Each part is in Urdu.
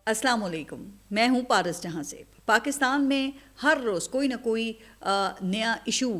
السلام علیکم، میں ہوں پارس جہاں سے۔ پاکستان میں ہر روز کوئی نہ کوئی نیا ایشو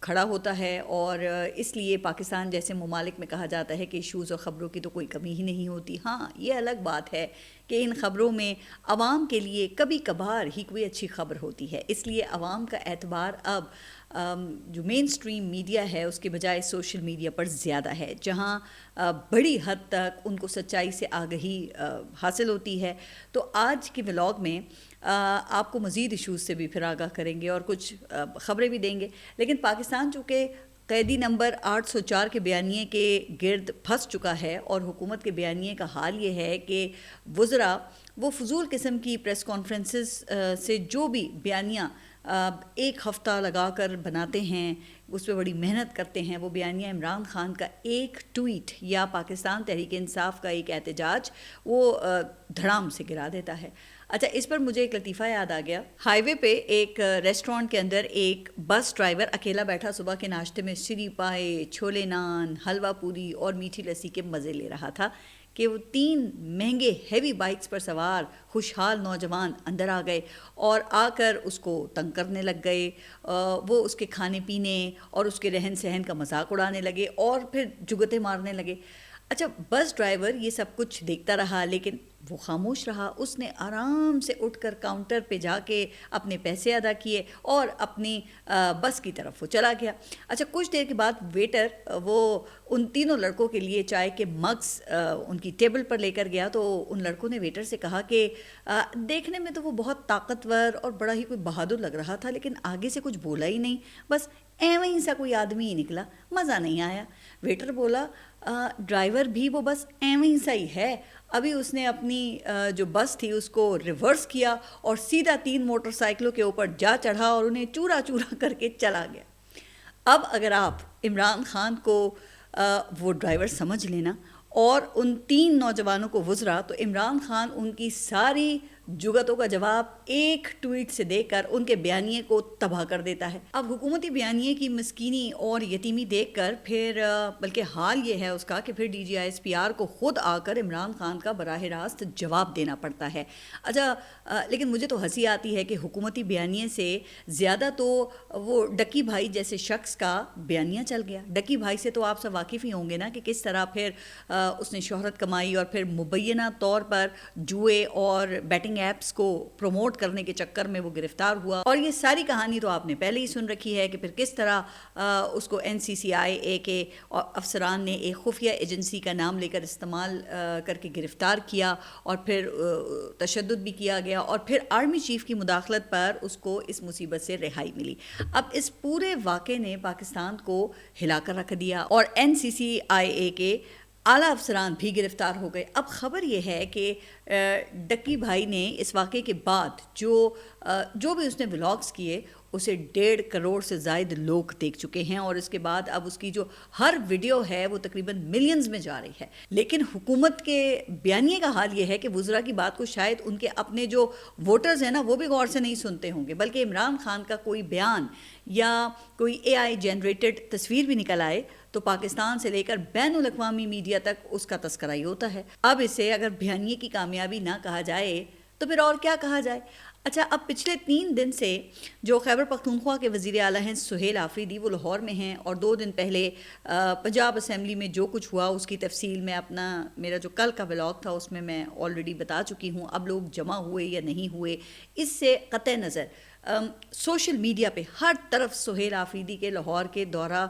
کھڑا ہوتا ہے، اور اس لیے پاکستان جیسے ممالک میں کہا جاتا ہے کہ ایشوز اور خبروں کی تو کوئی کمی ہی نہیں ہوتی۔ ہاں، یہ الگ بات ہے کہ ان خبروں میں عوام کے لیے کبھی کبھار ہی کوئی اچھی خبر ہوتی ہے، اس لیے عوام کا اعتبار اب جو مین سٹریم میڈیا ہے اس کے بجائے سوشل میڈیا پر زیادہ ہے، جہاں بڑی حد تک ان کو سچائی سے آگہی حاصل ہوتی ہے۔ تو آج کے ولاگ میں آپ کو مزید ایشوز سے بھی پھر آگاہ کریں گے اور کچھ خبریں بھی دیں گے، لیکن پاکستان چونکہ قیدی نمبر 804 کے بیانیے کے گرد پھنس چکا ہے، اور حکومت کے بیانیے کا حال یہ ہے کہ وزراء وہ فضول قسم کی پریس کانفرنسز سے جو بھی بیانیہ ایک ہفتہ لگا کر بناتے ہیں، اس پہ بڑی محنت کرتے ہیں، وہ بیانیہ عمران خان کا ایک ٹویٹ یا پاکستان تحریک انصاف کا ایک احتجاج وہ دھڑام سے گرا دیتا ہے۔ اچھا، اس پر مجھے ایک لطیفہ یاد آ گیا۔ ہائی وے پہ ایک ریسٹورینٹ کے اندر ایک بس ڈرائیور اکیلا بیٹھا صبح کے ناشتے میں سری پائے، چھولے نان، حلوہ پوری اور میٹھی لسی کے مزے لے رہا تھا کہ وہ 3 مہنگے ہیوی بائکس پر سوار خوشحال نوجوان اندر آ گئے اور آ کر اس کو تنگ کرنے لگ گئے۔ وہ اس کے کھانے پینے اور اس کے رہن سہن کا مذاق اڑانے لگے اور پھر جگتیں مارنے لگے۔ اچھا، بس ڈرائیور یہ سب کچھ دیکھتا رہا، لیکن وہ خاموش رہا۔ اس نے آرام سے اٹھ کر کاؤنٹر پہ جا کے اپنے پیسے ادا کیے اور اپنی بس کی طرف وہ چلا گیا۔ اچھا، کچھ دیر کے بعد ویٹر وہ ان تینوں لڑکوں کے لیے چائے کے مگز ان کی ٹیبل پر لے کر گیا، تو ان لڑکوں نے ویٹر سے کہا کہ دیکھنے میں تو وہ بہت طاقتور اور بڑا ہی کوئی بہادر لگ رہا تھا، لیکن آگے سے کچھ بولا ہی نہیں، بس ایویں ہی سا کوئی آدمی ہی نکلا، مزہ نہیں آیا۔ ویٹر بولا ڈرائیور بھی وہ بس ایویں سا ہی ہے۔ ابھی اس نے اپنی جو بس تھی اس کو ریورس کیا اور سیدھا 3 موٹر سائیکلوں کے اوپر جا چڑھا اور انہیں چورا چورا کر کے چلا گیا۔ اب اگر آپ عمران خان کو وہ ڈرائیور سمجھ لینا اور ان 3 نوجوانوں کو وزراء، تو عمران خان ان کی ساری جگتوں کا جواب ایک ٹویٹ سے دے کر ان کے بیانیے کو تباہ کر دیتا ہے۔ اب حکومتی بیانیے کی مسکینی اور یتیمی دیکھ کر پھر بلکہ حال یہ ہے اس کا کہ پھر D G S P R کو خود آ کر عمران خان کا براہ راست جواب دینا پڑتا ہے۔ اچھا، لیکن مجھے تو ہنسی آتی ہے کہ حکومتی بیانیے سے زیادہ تو وہ ڈکی بھائی جیسے شخص کا بیانیہ چل گیا۔ ڈکی بھائی سے تو آپ سب واقف ہی ہوں گے نا کہ کس طرح پھر اس نے شہرت کمائی اور پھر مبینہ طور پر جوئے اور بیٹنگ ایپس کو پروموٹ کرنے کے چکر میں وہ گرفتار ہوا، اور یہ ساری کہانی تو آپ نے پہلے ہی سن رکھی ہے کہ پھر کس طرح اس کو این سی سی آئی اے کے افسران نے ایک خفیہ ایجنسی کا نام لے کر استعمال کر کے گرفتار کیا، اور پھر تشدد بھی کیا گیا، اور پھر آرمی چیف کی مداخلت پر اس کو اس مصیبت سے رہائی ملی۔ اب اس پورے واقعے نے پاکستان کو ہلا کر رکھ دیا اور این سی سی آئی اے کے اعلیٰ افسران بھی گرفتار ہو گئے۔ اب خبر یہ ہے کہ ڈکی بھائی نے اس واقعے کے بعد جو بھی اس نے ولاگز کیے اسے 1.5 کروڑ سے زائد لوگ دیکھ چکے ہیں، اور اس کے بعد اب اس کی جو ہر ویڈیو ہے وہ تقریباً ملینز میں جا رہی ہے۔ لیکن حکومت کے بیانیے کا حال یہ ہے کہ وزراء کی بات کو شاید ان کے اپنے جو ووٹرز ہیں نا وہ بھی غور سے نہیں سنتے ہوں گے، بلکہ عمران خان کا کوئی بیان یا کوئی اے آئی جنریٹڈ تصویر بھی نکل آئے تو پاکستان سے لے کر بین الاقوامی میڈیا تک اس کا تذکرہ ہی ہوتا ہے۔ اب اسے اگر بیانیے کی کامیابی نہ کہا جائے تو پھر اور کیا کہا جائے؟ اچھا، اب پچھلے 3 دن سے جو خیبر پختونخوا کے وزیر اعلیٰ ہیں سہیل آفریدی، وہ لاہور میں ہیں، اور 2 دن پہلے پنجاب اسمبلی میں جو کچھ ہوا اس کی تفصیل میں میرا جو کل کا ولاگ تھا اس میں آلریڈی بتا چکی ہوں۔ اب لوگ جمع ہوئے یا نہیں ہوئے اس سے قطع نظر سوشل میڈیا پہ ہر طرف سہیل آفریدی کے لاہور کے دورہ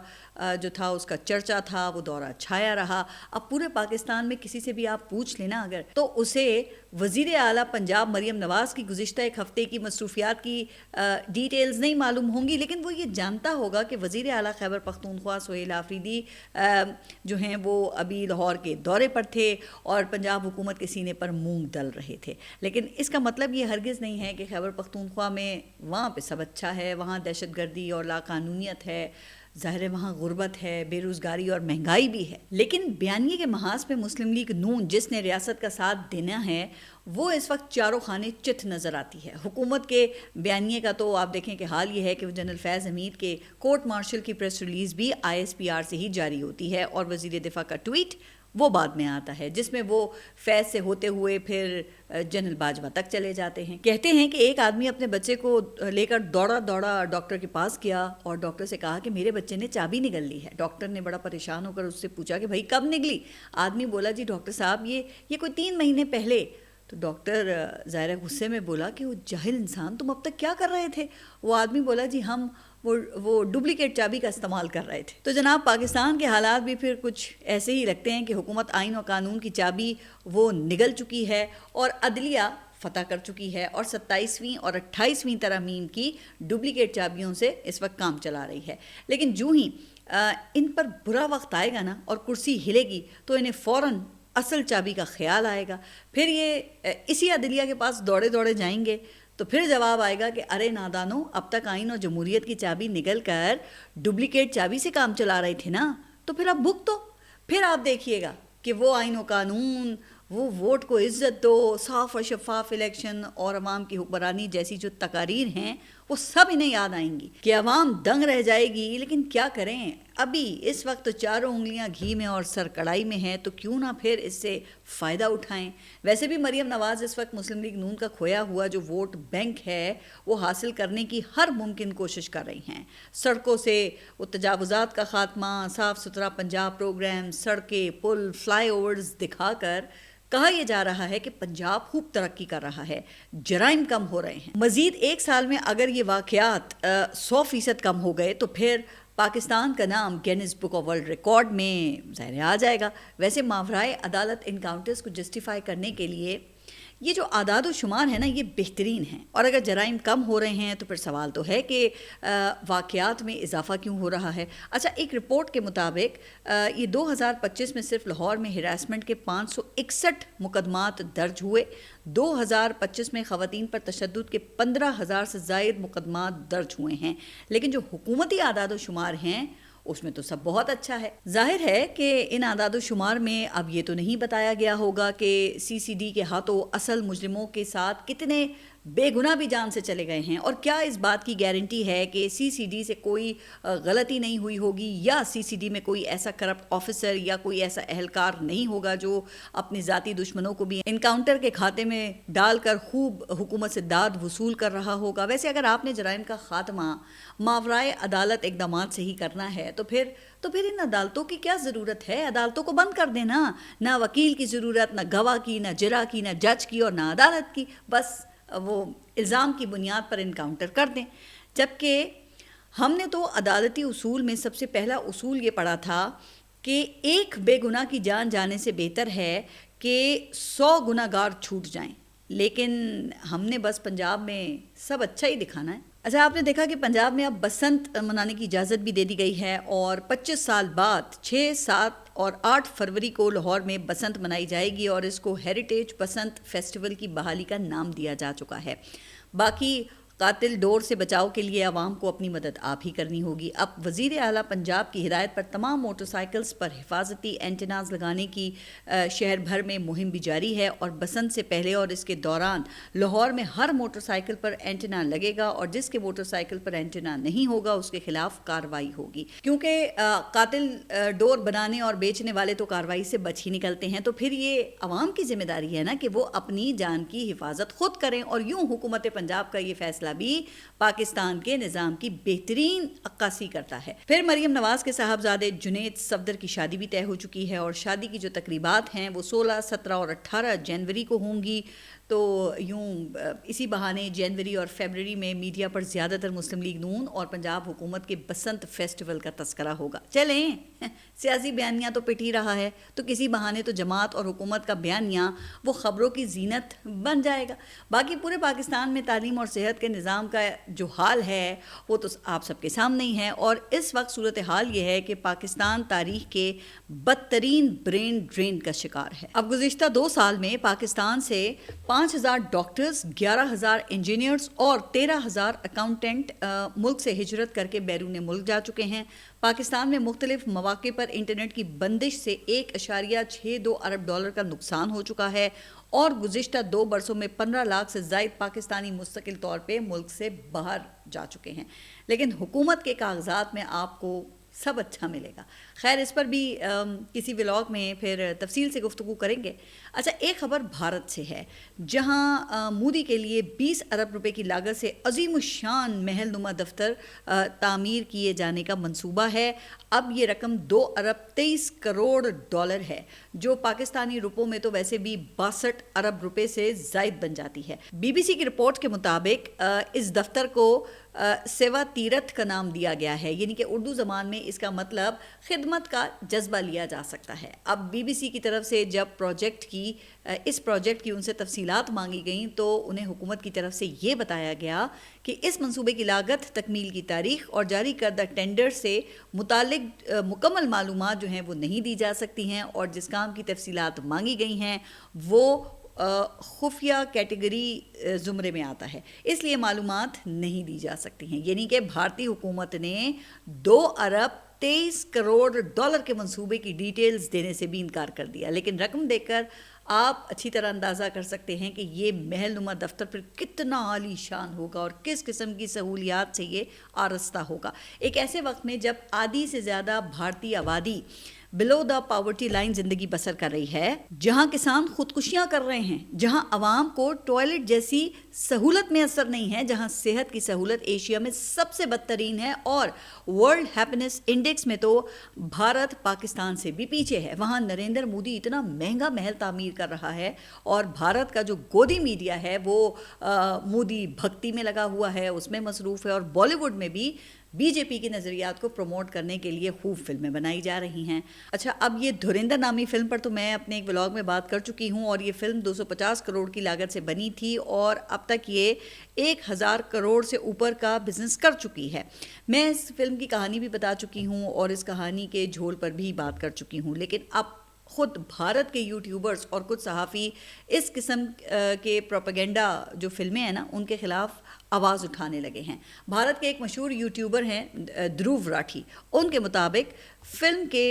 جو تھا اس کا چرچا تھا، وہ دورہ چھایا رہا۔ اب پورے پاکستان میں کسی سے بھی آپ پوچھ لینا اگر، تو اسے وزیر اعلیٰ پنجاب مریم نواز کی گزشتہ 1 ہفتے کی مصروفیات کی ڈیٹیلز نہیں معلوم ہوں گی، لیکن وہ یہ جانتا ہوگا کہ وزیر اعلیٰ خیبر پختونخوا سہیل آفریدی جو ہیں وہ ابھی لاہور کے دورے پر تھے اور پنجاب حکومت کے سینے پر مونگ ڈل رہے تھے۔ لیکن اس کا مطلب یہ ہرگز نہیں ہے کہ خیبر پختونخوا میں وہاں پہ سب اچھا ہے، وہاں دہشت گردی اور لاقانونیت ہے، ظاہر ہے وہاں غربت ہے، بے روزگاری اور مہنگائی بھی ہے۔ لیکن بیانیے کے محاذ پہ مسلم لیگ نون جس نے ریاست کا ساتھ دینا ہے وہ اس وقت چاروں خانے چت نظر آتی ہے۔ حکومت کے بیانیے کا تو آپ دیکھیں کہ حال یہ ہے کہ جنرل فیض حمید کے کورٹ مارشل کی پریس ریلیز بھی آئی ایس پی آر سے ہی جاری ہوتی ہے، اور وزیر دفاع کا ٹویٹ وہ بعد میں آتا ہے، جس میں وہ فیض سے ہوتے ہوئے پھر جنرل باجوہ تک چلے جاتے ہیں۔ کہتے ہیں کہ ایک آدمی اپنے بچے کو لے کر دوڑا ڈاکٹر کے پاس گیا اور ڈاکٹر سے کہا کہ میرے بچے نے چابی نگل لی ہے۔ ڈاکٹر نے بڑا پریشان ہو کر اس سے پوچھا کہ بھائی کب نگلی؟ آدمی بولا جی ڈاکٹر صاحب یہ کوئی 3 مہینے پہلے۔ تو ڈاکٹر ظاہر غصے میں بولا کہ وہ جاہل انسان تم اب تک کیا کر رہے تھے؟ وہ آدمی بولا جی ہم وہ ڈپلیکیٹ چابی کا استعمال کر رہے تھے۔ تو جناب پاکستان کے حالات بھی پھر کچھ ایسے ہی لگتے ہیں کہ حکومت آئین و قانون کی چابی وہ نگل چکی ہے اور عدلیہ فتح کر چکی ہے اور 27ویں اور 28ویں ترامیم کی ڈپلیکیٹ چابیوں سے اس وقت کام چلا رہی ہے۔ لیکن جو ہی ان پر برا وقت آئے گا نا اور کرسی ہلے گی تو انہیں فوراً اصل چابی کا خیال آئے گا، پھر یہ اسی عدلیہ کے پاس دوڑے دوڑے جائیں گے تو پھر جواب آئے گا کہ ارے نادانو، اب تک آئین اور جمہوریت کی چابی نگل کر ڈپلیکیٹ چابی سے کام چلا رہے تھے نا، تو پھر اب بھگتو۔ پھر آپ دیکھیے گا کہ وہ آئین و قانون، وہ ووٹ کو عزت دو، صاف اور شفاف الیکشن اور عوام کی حکمرانی جیسی جو تقاریر ہیں وہ سب انہیں یاد آئیں گی کہ عوام دنگ رہ جائے گی۔ لیکن کیا کریں، ابھی اس وقت تو چاروں انگلیاں گھی میں اور سر کڑائی میں ہیں، تو کیوں نہ پھر اس سے فائدہ اٹھائیں۔ ویسے بھی مریم نواز اس وقت مسلم لیگ نون کا کھویا ہوا جو ووٹ بینک ہے وہ حاصل کرنے کی ہر ممکن کوشش کر رہی ہیں۔ سڑکوں سے وہ تجاوزات کا خاتمہ، صاف ستھرا پنجاب پروگرام، سڑکیں، پل، فلائی اوورز دکھا کر کہا یہ جا رہا ہے کہ پنجاب خوب ترقی کر رہا ہے، جرائم کم ہو رہے ہیں۔ مزید 1 سال میں اگر یہ واقعات 100% کم ہو گئے تو پھر پاکستان کا نام Guinness book of world record میں ظاہر آ جائے گا۔ ویسے ماورائے عدالت انکاؤنٹرز کو جسٹیفائی کرنے کے لیے یہ جو اعداد و شمار ہے نا یہ بہترین ہیں، اور اگر جرائم کم ہو رہے ہیں تو پھر سوال تو ہے کہ واقعات میں اضافہ کیوں ہو رہا ہے۔ اچھا، ایک رپورٹ کے مطابق یہ 2025 میں صرف لاہور میں ہراسمنٹ کے 561 مقدمات درج ہوئے، 2025 میں خواتین پر تشدد کے 15,000 سے زائد مقدمات درج ہوئے ہیں، لیکن جو حکومتی اعداد و شمار ہیں اس میں تو سب بہت اچھا ہے۔ ظاہر ہے کہ ان اعداد و شمار میں اب یہ تو نہیں بتایا گیا ہوگا کہ سی سی ڈی کے ہاتھوں اصل مجرموں کے ساتھ کتنے بے گناہ بھی جان سے چلے گئے ہیں، اور کیا اس بات کی گارنٹی ہے کہ سی سی ڈی سے کوئی غلطی نہیں ہوئی ہوگی، یا سی سی ڈی میں کوئی ایسا کرپٹ آفیسر یا کوئی ایسا اہلکار نہیں ہوگا جو اپنے ذاتی دشمنوں کو بھی انکاؤنٹر کے کھاتے میں ڈال کر خوب حکومت سے داد وصول کر رہا ہوگا۔ ویسے اگر آپ نے جرائم کا خاتمہ ماورائے عدالت اقدامات سے ہی کرنا ہے تو پھر ان عدالتوں کی کیا ضرورت ہے؟ عدالتوں کو بند کر دینا، نہ وکیل کی ضرورت، نہ گواہ کی، نہ جرا کی، نہ جج کی اور نہ عدالت کی، بس وہ الزام کی بنیاد پر انکاؤنٹر کر دیں۔ جبکہ ہم نے تو عدالتی اصول میں سب سے پہلا اصول یہ پڑھا تھا کہ ایک بے گناہ کی جان جانے سے بہتر ہے کہ 100 گناہ گار چھوٹ جائیں، لیکن ہم نے بس پنجاب میں سب اچھا ہی دکھانا ہے۔ اچھا، آپ نے دیکھا کہ پنجاب میں اب بسنت منانے کی اجازت بھی دے دی گئی ہے، اور 25 سال بعد 6، 7 اور 8 فروری کو لاہور میں بسنت منائی جائے گی، اور اس کو ہیریٹیج بسنت فیسٹیول کی بحالی کا نام دیا جا چکا ہے۔ باقی قاتل ڈور سے بچاؤ کے لیے عوام کو اپنی مدد آپ ہی کرنی ہوگی۔ اب وزیر اعلیٰ پنجاب کی ہدایت پر تمام موٹر سائیکلز پر حفاظتی اینٹیناز لگانے کی شہر بھر میں مہم بھی جاری ہے، اور بسنت سے پہلے اور اس کے دوران لاہور میں ہر موٹر سائیکل پر اینٹینا لگے گا، اور جس کے موٹر سائیکل پر اینٹینا نہیں ہوگا اس کے خلاف کارروائی ہوگی، کیونکہ قاتل ڈور بنانے اور بیچنے والے تو کارروائی سے بچ ہی نکلتے ہیں۔ تو پھر یہ عوام کی ذمہ داری ہے نا کہ وہ اپنی جان کی حفاظت خود کریں، اور یوں حکومت پنجاب کا یہ فیصلہ بھی پاکستان کے نظام کی بہترین عکاسی کرتا ہے۔ پھر مریم نواز کے صاحبزادے جنید صفدر کی شادی بھی طے ہو چکی ہے، اور شادی کی جو تقریبات ہیں وہ 16، 17 اور 18 جنوری کو ہوں گی۔ تو یوں اسی بہانے جنوری اور فیبرری میں میڈیا پر زیادہ تر مسلم لیگ نون اور پنجاب حکومت کے بسنت فیسٹیول کا تذکرہ ہوگا۔ چلیں، سیاسی بیانیہ تو پٹ ہی رہا ہے، تو کسی بہانے تو جماعت اور حکومت کا بیانیہ وہ خبروں کی زینت بن جائے گا۔ باقی پورے پاکستان میں تعلیم اور صحت کے نظام کا جو حال ہے وہ تو آپ سب کے سامنے ہی ہے، اور اس وقت صورتحال یہ ہے کہ پاکستان تاریخ کے بدترین برین ڈرین کا شکار ہے۔ اب گزشتہ 2 سال میں پاکستان سے 5,000 ڈاکٹرز، 11,000 انجینئرز اور 13,000 اکاؤنٹنٹ ملک سے ہجرت کر کے بیرون ملک جا چکے ہیں۔ پاکستان میں مختلف مواقع پر انٹرنیٹ کی بندش سے $1.62 ارب کا نقصان ہو چکا ہے، اور گزشتہ 2 برسوں میں 15 لاکھ سے زائد پاکستانی مستقل طور پہ ملک سے باہر جا چکے ہیں۔ لیکن حکومت کے کاغذات میں آپ کو سب اچھا ملے گا. خیر اس پر بھی کسی ولاگ میں پھر تفصیل سے گفتگو کریں گے. اچھا ایک خبر بھارت سے ہے جہاں مودی کے لیے 20 ارب روپے کی لاگت سے عظیم الشان محل نما دفتر تعمیر کیے جانے کا منصوبہ ہے. اب یہ رقم 2 ارب 23 کروڑ ڈالر ہے جو پاکستانی روپوں میں تو ویسے بھی 62 ارب روپے سے زائد بن جاتی ہے. بی بی سی کی رپورٹ کے مطابق اس دفتر کو سیوا تیرتھ کا نام دیا گیا ہے, یعنی کہ اردو زبان میں اس کا مطلب خدمت کا جذبہ لیا جا سکتا ہے. اب بی بی سی کی طرف سے جب اس پروجیکٹ کی ان سے تفصیلات مانگی گئیں تو انہیں حکومت کی طرف سے یہ بتایا گیا کہ اس منصوبے کی لاگت, تکمیل کی تاریخ اور جاری کردہ ٹینڈر سے متعلق مکمل معلومات جو ہیں وہ نہیں دی جا سکتی ہیں, اور جس کام کی تفصیلات مانگی گئی ہیں وہ خفیہ کیٹیگری زمرے میں آتا ہے, اس لیے معلومات نہیں دی جا سکتی ہیں. یعنی کہ بھارتی حکومت نے 2 ارب 23 کروڑ ڈالر کے منصوبے کی ڈیٹیلز دینے سے بھی انکار کر دیا. لیکن رقم دیکھ کر آپ اچھی طرح اندازہ کر سکتے ہیں کہ یہ محل نما دفتر پھر کتنا عالی شان ہوگا اور کس قسم کی سہولیات سے یہ آراستہ ہوگا. ایک ایسے وقت میں جب آدھی سے زیادہ بھارتی آبادی بلو دا پاورٹی لائن زندگی بسر کر رہی ہے, جہاں کسان خودکشیاں کر رہے ہیں, جہاں عوام کو ٹوائلٹ جیسی سہولت میں اثر نہیں ہے, جہاں صحت کی سہولت ایشیا میں سب سے بدترین ہے اور ورلڈ ہیپینس انڈیکس میں تو بھارت پاکستان سے بھی پیچھے ہے, وہاں نریندر مودی اتنا مہنگا محل تعمیر کر رہا ہے اور بھارت کا جو گودی میڈیا ہے وہ مودی بھکتی میں لگا ہوا ہے, اس میں مصروف ہے, اور بالی ووڈ میں بھی بی جے پی کے نظریات کو پروموٹ کرنے کے لیے خوب فلمیں بنائی جا رہی ہیں. اچھا اب یہ دھریندر نامی فلم پر تو میں اپنے ایک ولاگ میں بات کر چکی ہوں, اور یہ فلم 250 کروڑ کی لاگت سے بنی تھی اور اب تک یہ 1000 کروڑ سے اوپر کا بزنس کر چکی ہے. میں اس فلم کی کہانی بھی بتا چکی ہوں اور اس کہانی کے جھول پر بھی بات کر چکی ہوں, لیکن اب خود بھارت کے یوٹیوبرز اور کچھ صحافی اس قسم کے پروپیگنڈا جو فلمیں ہیں نا ان کے خلاف آواز اٹھانے لگے ہیں. بھارت کے ایک مشہور یوٹیوبر ہیں دھروو راٹھی, ان کے مطابق فلم کے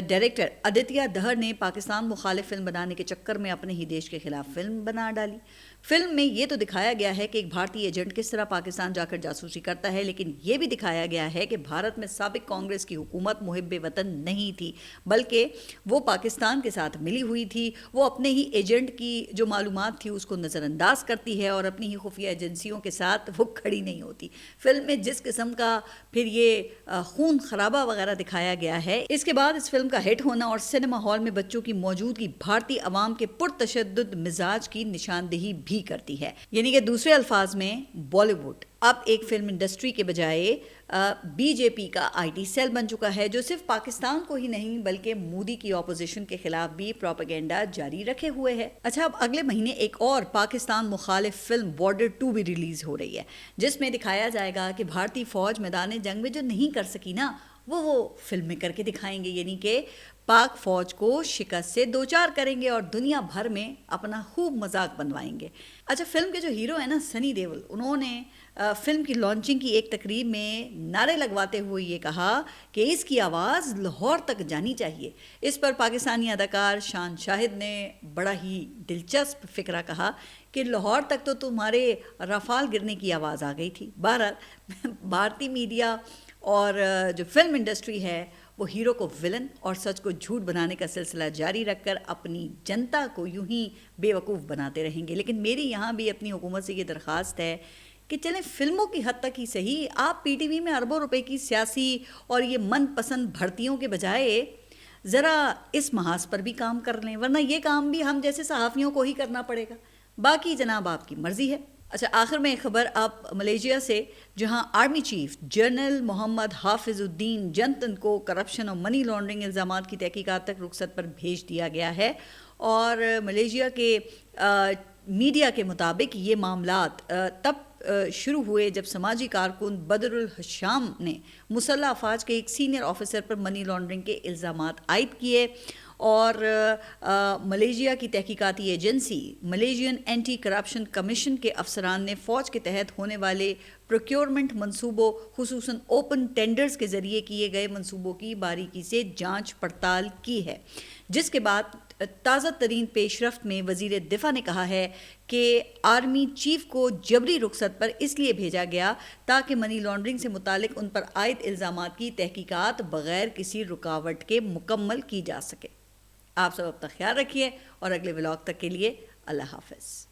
ڈائریکٹر آدتیہ دھر نے پاکستان مخالف فلم بنانے کے چکر میں اپنے ہی دیش کے خلاف فلم بنا ڈالی. فلم میں یہ تو دکھایا گیا ہے کہ ایک بھارتی ایجنٹ کس طرح پاکستان جا کر جاسوسی کرتا ہے, لیکن یہ بھی دکھایا گیا ہے کہ بھارت میں سابق کانگریس کی حکومت محب وطن نہیں تھی, بلکہ وہ پاکستان کے ساتھ ملی ہوئی تھی. وہ اپنے ہی ایجنٹ کی جو معلومات تھی اس کو نظر انداز کرتی ہے اور اپنی ہی خفیہ ایجنسیوں کے ساتھ وہ کھڑی نہیں ہوتی. فلم میں جس قسم کا پھر یہ خون خرابہ وغیرہ دکھایا گیا ہے, اس کے بعد اس فلم کا ہٹ ہونا اور سنیما ہال میں بچوں کی موجودگی بھارتی عوام کے پرتشدد مزاج کی نشاندہی بھی کرتی ہے. یعنی کہ دوسرے الفاظ میں بالی ووڈ اب ایک فلم انڈسٹری کے بجائے بی جے پی کا آئی ٹی سیل بن چکا ہے جو صرف پاکستان کو ہی نہیں بلکہ مودی کی اپوزیشن کے خلاف بھی پروپیگنڈا جاری رکھے ہوئے ہے. اچھا اب اگلے مہینے ایک اور پاکستان مخالف فلم بارڈر 2 بھی ریلیز ہو رہی ہے, جس میں دکھایا جائے گا کہ بھارتی فوج میدان جنگ میں جو نہیں کر سکی نا وہ فلمیں کر کے دکھائیں گے, یعنی کہ پاک فوج کو شکست سے دوچار کریں گے اور دنیا بھر میں اپنا خوب مذاق بنوائیں گے. اچھا فلم کے جو ہیرو ہیں نا سنی دیول, انہوں نے فلم کی لانچنگ کی ایک تقریب میں نعرے لگواتے ہوئے یہ کہا کہ اس کی آواز لاہور تک جانی چاہیے. اس پر پاکستانی اداکار شان شاہد نے بڑا ہی دلچسپ فکرہ کہا کہ لاہور تک تو تمہارے رافال گرنے کی آواز آ گئی تھی. بہرحال بھارتی میڈیا اور جو فلم انڈسٹری ہے وہ ہیرو کو ولن اور سچ کو جھوٹ بنانے کا سلسلہ جاری رکھ کر اپنی جنتا کو یوں ہی بے وقوف بناتے رہیں گے. لیکن میری یہاں بھی اپنی حکومت سے یہ درخواست ہے کہ چلیں فلموں کی حد تک ہی صحیح, آپ پی ٹی وی میں اربوں روپے کی سیاسی اور یہ من پسند بھرتیوں کے بجائے ذرا اس محاذ پر بھی کام کر لیں, ورنہ یہ کام بھی ہم جیسے صحافیوں کو ہی کرنا پڑے گا. باقی جناب آپ کی مرضی ہے. اچھا آخر میں ایک خبر آپ ملیشیا سے, جہاں آرمی چیف جنرل محمد حافظ الدین جنتن کو کرپشن اور منی لانڈرنگ الزامات کی تحقیقات تک رخصت پر بھیج دیا گیا ہے. اور ملیشیا کے میڈیا کے مطابق یہ معاملات تب شروع ہوئے جب سماجی کارکن بدر الحشام نے مسلح افواج کے ایک سینئر آفیسر پر منی لانڈرنگ کے الزامات عائد کیے, اور ملیشیا کی تحقیقاتی agency Malaysian anti corruption commission کے افسران نے فوج کے تحت ہونے والے پروکیورمنٹ منصوبوں خصوصاً اوپن ٹینڈرز کے ذریعے کیے گئے منصوبوں کی باریکی سے جانچ پڑتال کی ہے، جس کے بعد تازہ ترین پیش رفت میں وزیر دفاع نے کہا ہے کہ آرمی چیف کو جبری رخصت پر اس لیے بھیجا گیا تاکہ منی لانڈرنگ سے متعلق ان پر عائد الزامات کی تحقیقات بغیر کسی رکاوٹ کے مکمل کی جا سکے۔ آپ سب اپنا خیال رکھیے اور اگلے ولاگ تک کے لیے اللہ حافظ۔